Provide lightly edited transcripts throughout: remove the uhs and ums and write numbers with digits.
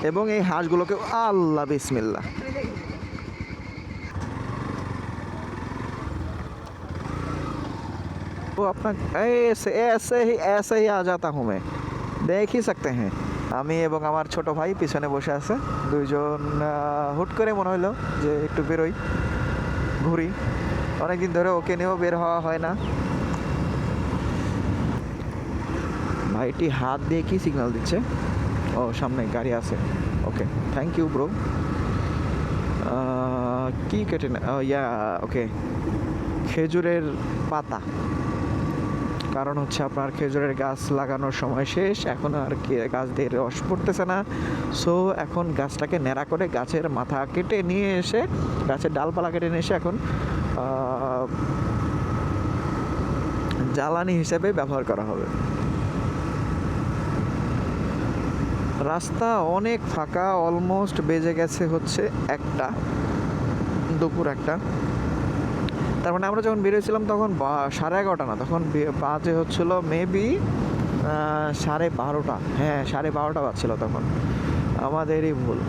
এবং এই হাঁসগুলোকে আল্লাহ বিসমিল্লাহ। वो अपना ऐसे ऐसे ही आ जाता हूँ मैं, देख ही सकते हैं। আমি এবং আমার ছোট ভাই পিছনে বসে আছে, দুইজন হুট করে মনে হলো যে একটু বেরোই, ঘুরি। অনেকদিন ধরে ওকে নিয়েও বের হওয়া হয় না। ভাইটি হাত দিয়ে কি সিগন্যাল দিচ্ছে? ও সামনে গাড়ি আছে, ওকে থ্যাংক ইউ ব্রো। কি কেটে না, ইয়া ওকে, খেজুরের পাতা। কারণ হচ্ছে আপনার খেজুরের গাছ লাগানোর সময় শেষ, এখন আর কি গাছ দিয়ে রস পড়তেছে না। সো এখন গাছটাকে ন্যাড়া করে গাছের মাথা কেটে নিয়ে এসে, গাছের ডালপালা কেটে নিয়ে এসে এখন জ্বালানি হিসেবে ব্যবহার করা হবে। রাস্তা অনেক ফাঁকা, অলমোস্ট বেজে গেছে হচ্ছে একটা, দুপুর একটা। তার মানে আমরা যখন বেরিয়েছিলাম তখন 11:30 না, তখন বাজে হচ্ছিলো মেবি 12:30। হ্যাঁ 12:30 বাজছিল তখন, আমাদেরই ভুল।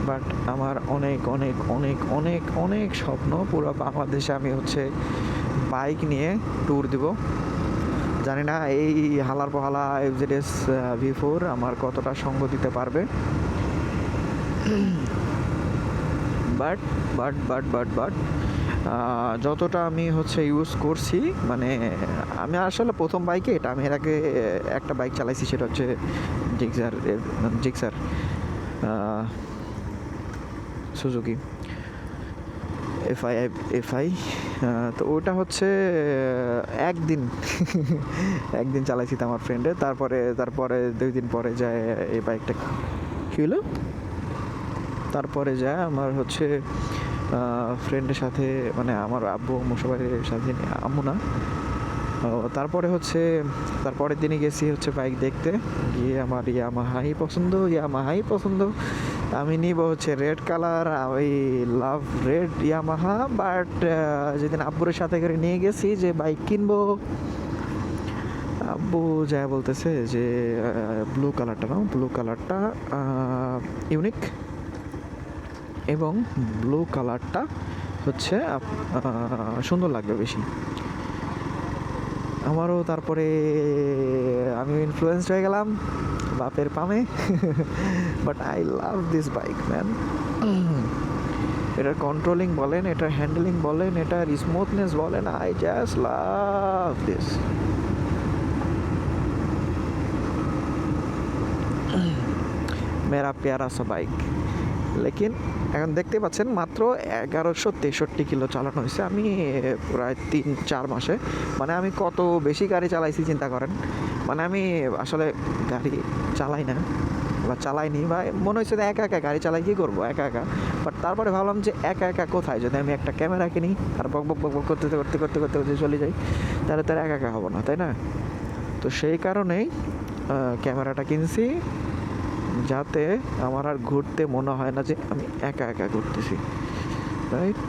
বাট আমার অনেক অনেক অনেক অনেক অনেক স্বপ্ন, পুরো বাংলাদেশে আমি হচ্ছে বাইক নিয়ে ট্যুর দিব। জানি না এই হালার পহালা FZS V4 আমার কতটা সঙ্গ দিতে পারবে। But but but but but যতটা আমি হচ্ছে ইউজ করছি, মানে আমি আসলে প্রথম বাইকে এটা, আমি এর আগে একটা বাইক চালাইছি, সেটা হচ্ছে জিক্সার সুজুকি এফআই। তো ওটা হচ্ছে একদিন একদিন চালাইছি তো আমার ফ্রেন্ডে, তারপরে 2 দিন পরে যায় এই বাইকটা কী হলো, তারপরে যায় আমার হচ্ছে ফ্রেন্ডের সাথে, মানে আমার আব্বু আম্মু সবাইয়ের সাথে, আম্মু না। তারপরে হচ্ছে তারপরের দিনই গেছি হচ্ছে বাইক দেখতে গিয়ে, আমার ইয়ামাহাই পছন্দ। আমি নিব হচ্ছে রেড কালার, ওই লাভ রেড ইয়ামাহা। বাট যেদিন আব্বুরের সাথে করে নিয়ে গেছি যে বাইক কিনবো, আব্বু যা বলতেছে যে ব্লু কালারটা নাও, ব্লু কালারটা ইউনিক, এবং ব্লু কালারটা হচ্ছে সুন্দর লাগবে বেশি। আমারও তারপরে আমি ইনফ্লুয়েন্সড হয়ে গেলাম বাপের পামে। But I love this bike man. এটার কন্ট্রোলিং বলেন, এটার হ্যান্ডেলিং বলেন, এটার স্মুথনেস বলেন, আই জাস্ট লাভ দিস। মেরা প্যারা সা বাইক। লেকিন এখন দেখতে পাচ্ছেন মাত্র 1163 কিলো চালানো হয়েছে, আমি প্রায় 3-4 মাসে। মানে আমি কত বেশি গাড়ি চালাইছি চিন্তা করেন। মানে আমি আসলে গাড়ি চালাই না বা চালাইনি, বা মনে হচ্ছে যে একা একা গাড়ি চালাই, কী করবো একা একা। বাট তারপরে ভাবলাম যে একা একা কোথায়, যদি আমি একটা ক্যামেরা কিনি আর বক বক বক বক করতে করতে করতে করতে করতে চলে যাই, তাহলে তার একা একা হবো না, তাই না? তো সেই কারণেই ক্যামেরাটা কিনছি, যাতে আমার আর ঘুরতে মনে হয় না যে আমি একা একা ঘুরতেছি, রাইট?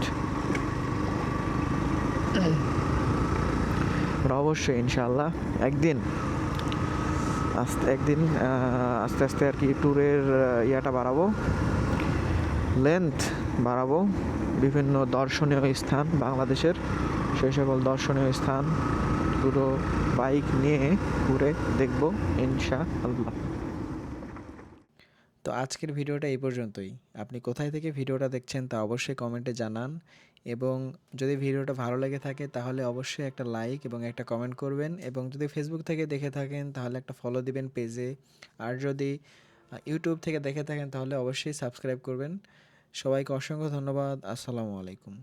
অবশ্যই ইনশাআল্লাহ একদিন আস্তে আস্তে আর কি ট্যুরের ইয়াটা বাড়াবো, লেন্থ বাড়াবো, বিভিন্ন দর্শনীয় স্থান বাংলাদেশের, সেই সকল দর্শনীয় স্থান পুরো বাইক নিয়ে ঘুরে দেখবো ইনশাআল্লাহ। তো আজকের ভিডিওটা এই পর্যন্তই। আপনি কোথায় থেকে ভিডিওটা দেখছেন তা অবশ্যই কমেন্টে জানান, এবং যদি ভিডিওটা ভালো লেগে থাকে তাহলে অবশ্যই একটা লাইক এবং একটা কমেন্ট করবেন, এবং যদি ফেসবুক থেকে দেখে থাকেন তাহলে একটা ফলো দিবেন পেজে, আর যদি ইউটিউব থেকে দেখে থাকেন তাহলে অবশ্যই সাবস্ক্রাইব করবেন। সবাইকে অসংখ্য ধন্যবাদ। আসসালামু আলাইকুম।